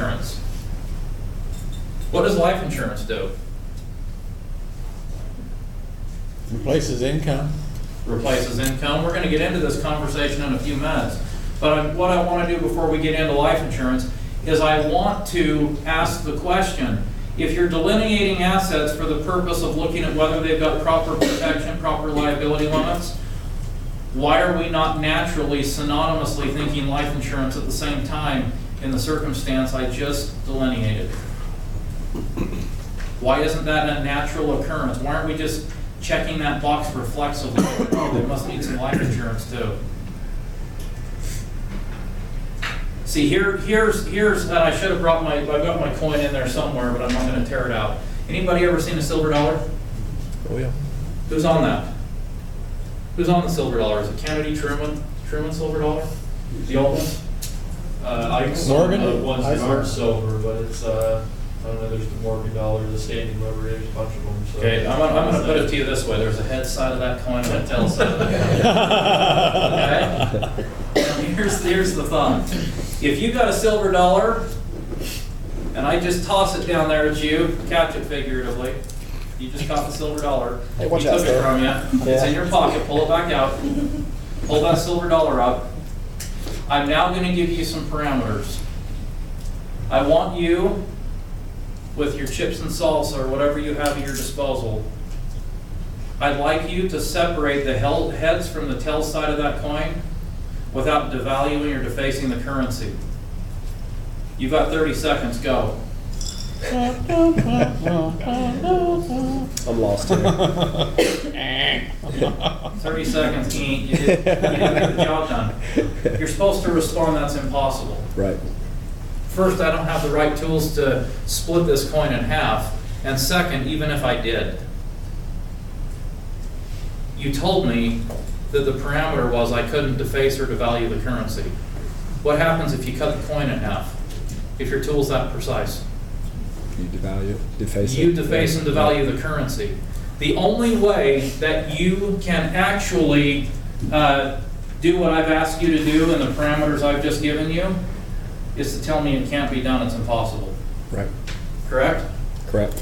insurance. What does life insurance do? Replaces income. Replaces income. We're going to get into this conversation in a few minutes. But what I want to do before we get into life insurance is I want to ask the question, if you're delineating assets for the purpose of looking at whether they've got proper protection, proper liability limits, why are we not naturally synonymously thinking life insurance at the same time in the circumstance I just delineated? Why isn't that a natural occurrence? Why aren't we just checking that box reflexively? Oh, they must need some life insurance too. See, here's I should have brought I've got my coin in there somewhere, but I'm not going to tear it out. Anybody ever seen a silver dollar? Oh, yeah. Who's on that? Who's on the silver dollar? Is it Kennedy, Truman silver dollar? The old ones? I saw the ones that aren't silver, but it's, I don't know, there's the Morgan dollar, the standing rubber, there's a bunch of them. So. Okay, I'm going to put it to you this way. There's a head side of that coin and a tail side of that coin. Okay? Now here's the thought. If you got a silver dollar, and I just toss it down there at you, catch it figuratively, you just caught the silver dollar, Hey, he watch out, took it sir. from you, it's in your pocket, pull it back out, pull that silver dollar up. I'm now going to give you some parameters. I want you, with your chips and salsa or whatever you have at your disposal, I'd like you to separate the heads from the tail side of that coin without devaluing or defacing the currency. You've got 30 seconds, go. I'm lost here. 30 seconds, you didn't get the job done. You're supposed to respond, that's impossible. Right. First, I don't have the right tools to split this coin in half. And second, even if I did, you told me that the parameter was I couldn't deface or devalue the currency. What happens if you cut the coin in half? If your tool's that precise? You devalue, deface it. You deface and devalue the currency. The only way that you can actually do what I've asked you to do and the parameters I've just given you is to tell me it can't be done, it's impossible. Right. Correct? Correct.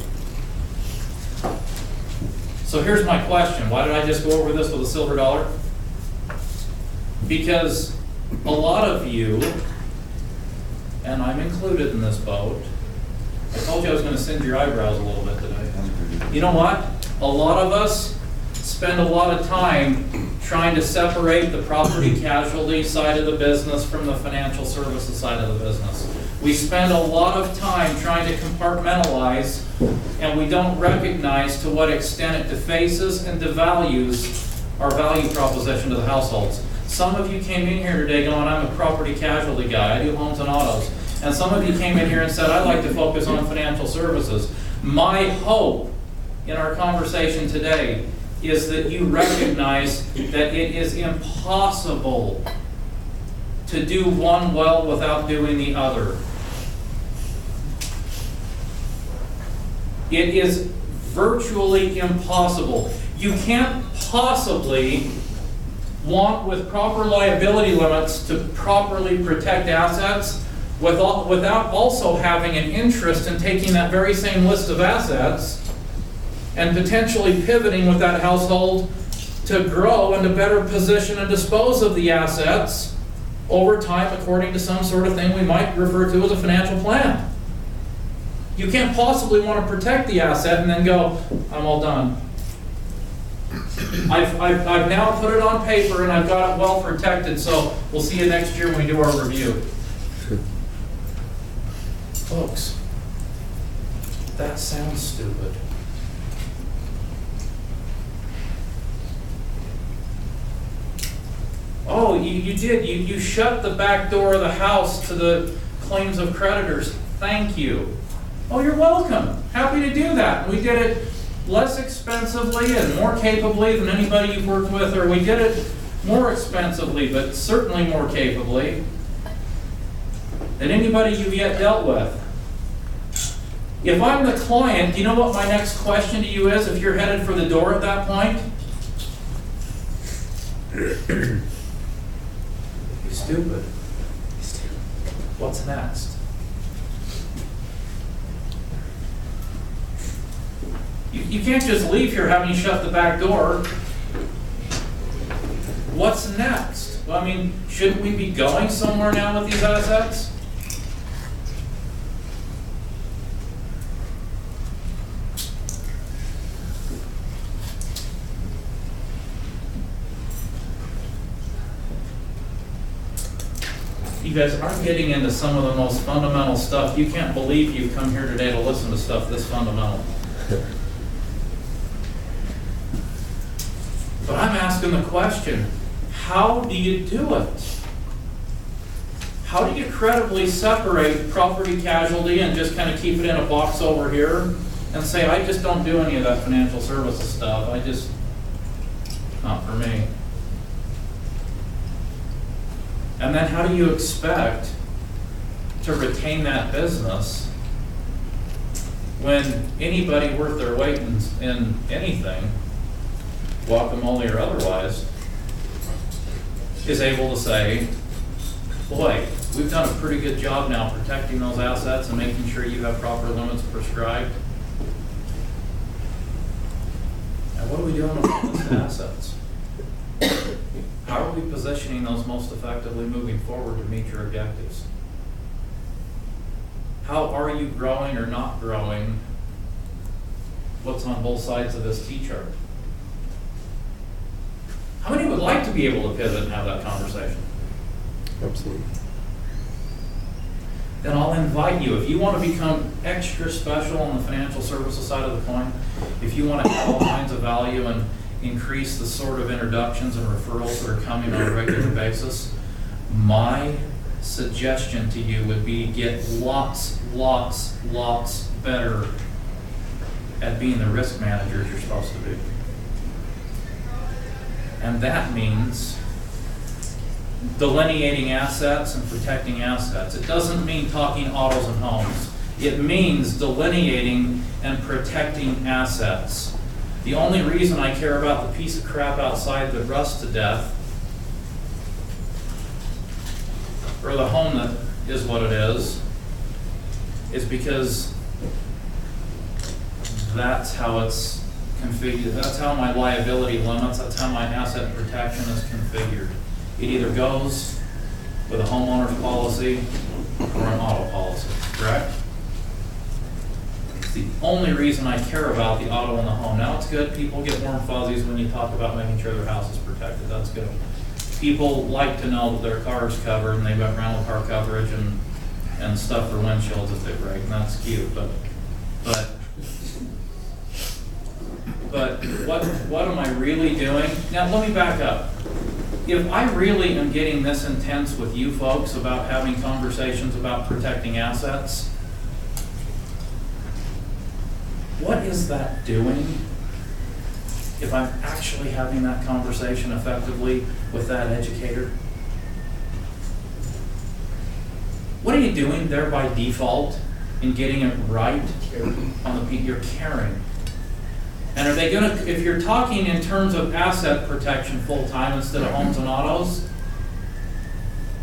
So here's my question. Why did I just go over this with a silver dollar? Because a lot of you, and I'm included in this boat, I told you I was going to singe your eyebrows a little bit today. You know what? A lot of us spend a lot of time trying to separate the property casualty side of the business from the financial services side of the business. We spend a lot of time trying to compartmentalize, and we don't recognize to what extent it defaces and devalues our value proposition to the households. Some of you came in here today going, I'm a property casualty guy, I do homes and autos. And some of you came in here and said, I'd like to focus on financial services. My hope in our conversation today is that you recognize that it is impossible to do one well without doing the other. It is virtually impossible. You can't possibly want, with proper liability limits, to properly protect assets without also having an interest in taking that very same list of assets and potentially pivoting with that household to grow and to better position and dispose of the assets over time according to some sort of thing we might refer to as a financial plan. You can't possibly want to protect the asset and then go, I'm all done. I've now put it on paper and I've got it well protected, so we'll see you next year when we do our review. Folks, that sounds stupid. Oh, you did. You shut the back door of the house to the claims of creditors. Thank you. Oh, you're welcome. Happy to do that. We did it less expensively and more capably than anybody you've worked with, or we did it more expensively, but certainly more capably than anybody you've yet dealt with. If I'm the client, do you know what my next question to you is if you're headed for the door at that point? You're stupid. What's next? You can't just leave here having you shut the back door. What's next? Well, I mean, shouldn't we be going somewhere now with these assets? You guys aren't getting into some of the most fundamental stuff. You can't believe you've come here today to listen to stuff this fundamental. But I'm asking the question, how do you do it? How do you credibly separate property casualty and just kind of keep it in a box over here and say, I just don't do any of that financial services stuff. Not for me. And then how do you expect to retain that business when anybody worth their weight in anything, guacamole or otherwise, is able to say, boy, we've done a pretty good job now protecting those assets and making sure you have proper limits prescribed. And what are we doing with those assets? How are we positioning those most effectively moving forward to meet your objectives? How are you growing or not growing what's on both sides of this T-chart? How many would like to be able to pivot and have that conversation? Absolutely. Then I'll invite you, if you want to become extra special on the financial services side of the coin, if you want to add all kinds of value and increase the sort of introductions and referrals that are coming on a regular basis, my suggestion to you would be get lots better at being the risk managers you're supposed to be. And that means delineating assets and protecting assets. It doesn't mean talking autos and homes. It means delineating and protecting assets. The only reason I care about the piece of crap outside that rusts to death, or the home that is what it is because that's how it's configured. That's how my liability limits, that's how my asset protection is configured. It either goes with a homeowner's policy or an auto policy, correct? It's the only reason I care about the auto and the home. Now it's good, people get warm fuzzies when you talk about making sure their house is protected, that's good. People like to know that their car is covered and they've got rental car coverage and stuff for windshields if they break, and that's cute, but what am I really doing? Now let me back up. If I really am getting this intense with you folks about having conversations about protecting assets, what is that doing if I'm actually having that conversation effectively with that educator? What are you doing there by default in getting it right on the people? You're caring. And are they gonna, if you're talking in terms of asset protection full-time instead of homes and autos,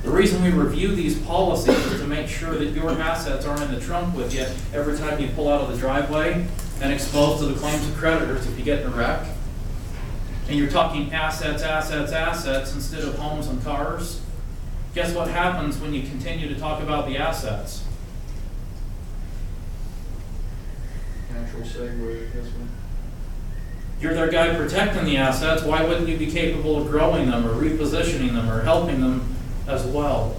the reason we review these policies is to make sure that your assets aren't in the trunk with you every time you pull out of the driveway and exposed to the claims of creditors if you get in a wreck. And you're talking assets instead of homes and cars. Guess what happens when you continue to talk about the assets? Natural segue, I guess. You're their guy protecting the assets. Why wouldn't you be capable of growing them or repositioning them or helping them as well?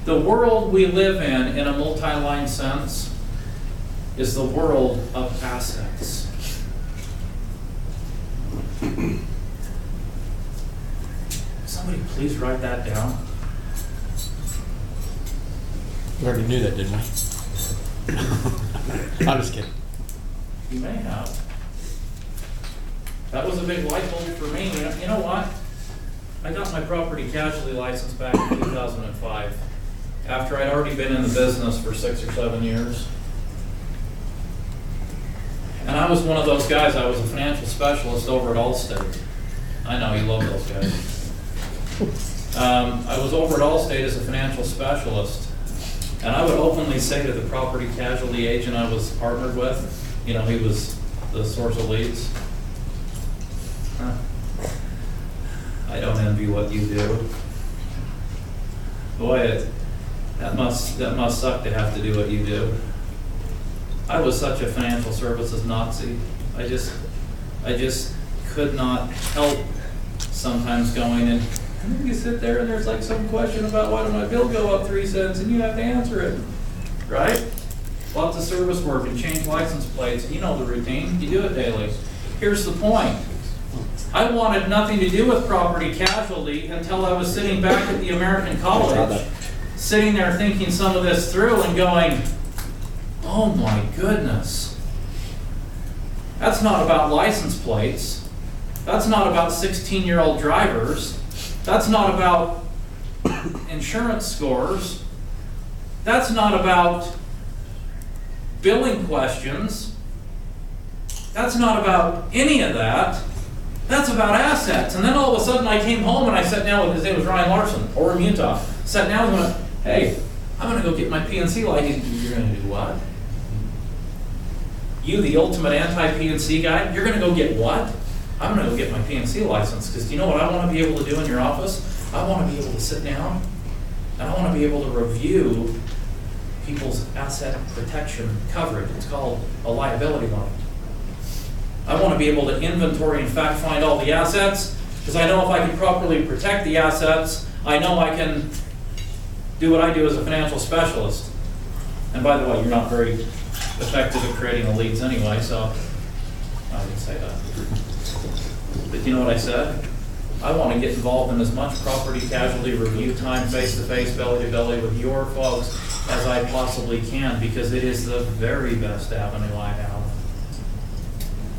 The world we live in a multi-line sense, is the world of assets. Somebody please write that down. We already knew that, didn't we? I'm just kidding. You may have. That was a big light bulb for me. You know what? I got my property casualty license back in 2005, after I'd already been in the business for 6 or 7 years. And I was one of those guys, I was a financial specialist over at Allstate. I know, you love those guys. I was over at Allstate as a financial specialist, and I would openly say to the property casualty agent I was partnered with, You know, he was the source of leads. Huh. I don't envy what you do. Boy, that must suck to have to do what you do. I was such a financial services Nazi. I just could not help sometimes going and you sit there and there's like some question about why did my bill go up 3 cents and you have to answer it, right? Lots of service work and change license plates. You know the routine. You do it daily. Here's the point. I wanted nothing to do with property casualty until I was sitting back at the American College, sitting there thinking some of this through and going, oh my goodness. That's not about license plates. That's not about 16-year-old drivers. That's not about insurance scores. That's not about billing questions. That's not about any of that. That's about assets. And then all of a sudden I came home and I sat down with, his name was Ryan Larson, Orem, Utah. Sat down and went, hey, I'm going to go get my PNC license. You're going to do what? You, the ultimate anti-PNC guy, you're going to go get what? I'm going to go get my PNC license, because do you know what I want to be able to do in your office? I want to be able to sit down and I want to be able to review people's asset protection coverage. It's called a liability limit. I want to be able to inventory and fact find all the assets, because I know if I can properly protect the assets, I know I can do what I do as a financial specialist. And by the way, you're not very effective at creating the leads anyway, so I didn't say that. But you know what I said? I want to get involved in as much property casualty review time, face-to-face, belly-to-belly with your folks as I possibly can, because it is the very best avenue I have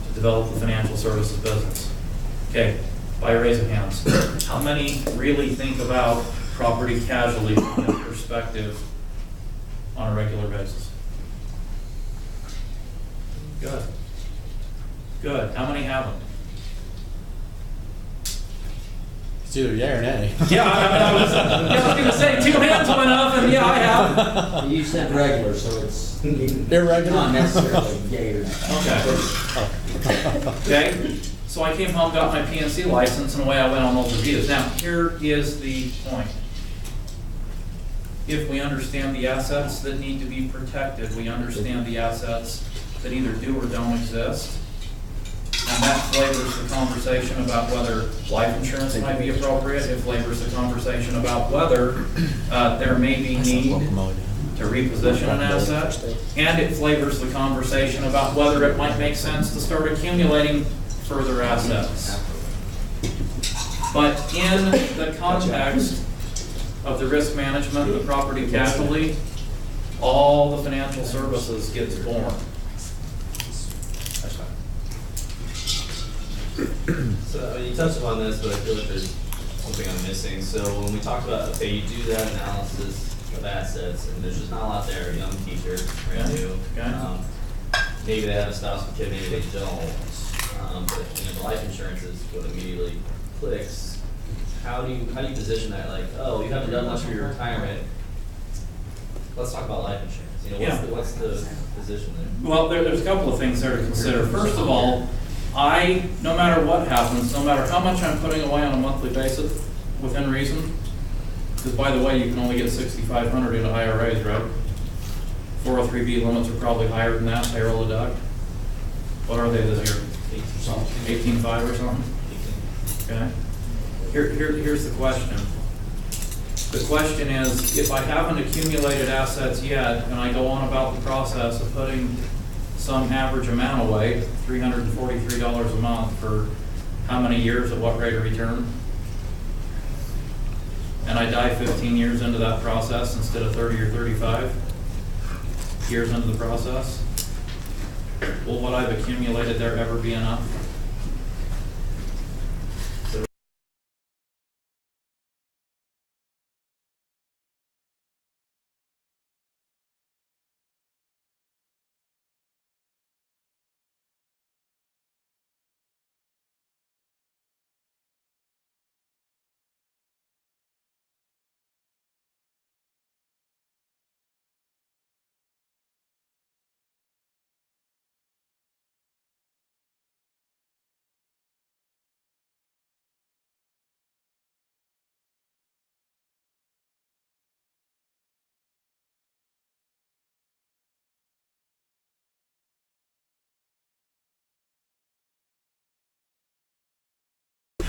to develop the financial services business. Okay, by a raise of hands, how many really think about property casualty from that perspective on a regular basis? Good. Good. How many haven't? It's either yay or nay. Yeah, I was going to say 2 hands went up, and yeah, I have. You said regular, so it's Irregular? not necessarily yay or nay. Okay. Okay. So I came home, got my PNC license, and away I went on those reviews. Now, here is the point. If we understand the assets that need to be protected, we understand the assets that either do or don't exist, and that flavors the conversation about whether life insurance might be appropriate. It flavors the conversation about whether there may be need to reposition an asset, and it flavors the conversation about whether it might make sense to start accumulating further assets. But in the context of the risk management, the property casualty, all the financial services gets born. So you touched upon this, but I feel like there's something I'm missing. So when we talked about, okay, you do that analysis of assets, and there's just not a lot there. A young teacher, brand new. Okay. Maybe they have a spouse with a kid, maybe they don't. But the life insurance is what immediately clicks. How do you position that? Like, oh, you haven't done much for your retirement. Let's talk about life insurance. You know, what's the position there? Well, there's a couple of things there to consider. First of all, no matter what happens, no matter how much I'm putting away on a monthly basis, within reason, because by the way, you can only get $6,500 into IRAs, right? 403B limits are probably higher than that, payroll deduct. What are they this year? 18.5 or something? Okay. Here's the question. The question is, if I haven't accumulated assets yet, and I go on about the process of putting some average amount away, $343 a month for how many years at what rate of return? And I die 15 years into that process instead of 30 or 35 years into the process. Will what I've accumulated there ever be enough?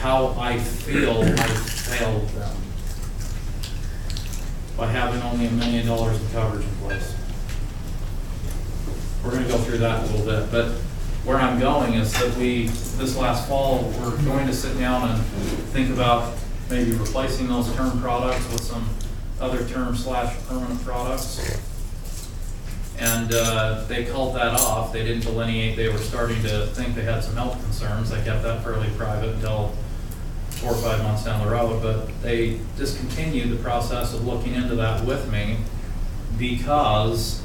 how I feel I failed them by having only $1 million in coverage in place. We're gonna go through that a little bit, but where I'm going is that this last fall, we're going to sit down and think about maybe replacing those term products with some other term/permanent products. And they called that off. They didn't delineate. They were starting to think they had some health concerns. They kept that fairly private until 4 or 5 months down the road. But they discontinued the process of looking into that with me because